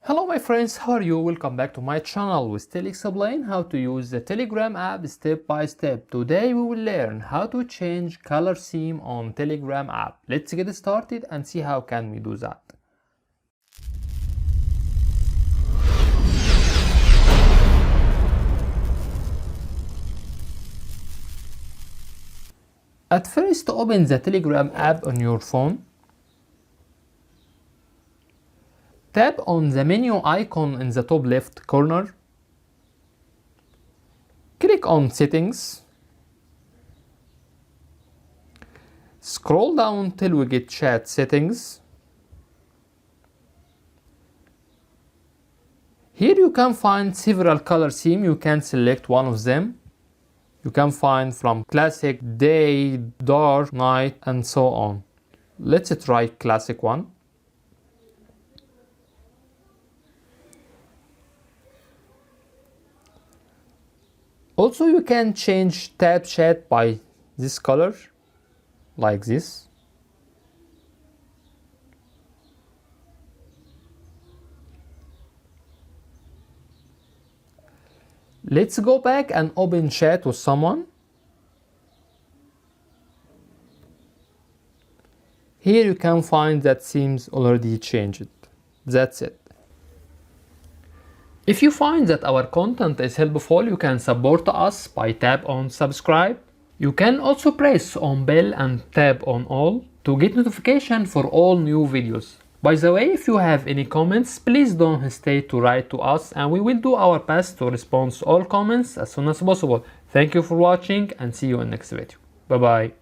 Hello my friends, how are you? Welcome back to my channel. We still explain how to use the Telegram app step by step. Today we will learn how to change color theme on Telegram app. Let's get started and see how can we do that. At first, open the Telegram app on your phone. Tap on the menu icon in the top left corner. Click on Settings. Scroll down till we get Chat Settings. Here you can find several color themes. You can select one of them. You can find from classic, day, dark, night, and so on. Let's try classic one. Also, you can change tab chat by this color, like this. Let's go back and open chat with someone. Here you can find that themes already changed. That's it. If you find that our content is helpful, you can support us by tap on subscribe. You can also press on bell and tap on all to get notification for all new videos. By the way, if you have any comments, please don't hesitate to write to us and we will do our best to respond to all comments as soon as possible. Thank you for watching and see you in next video. Bye bye.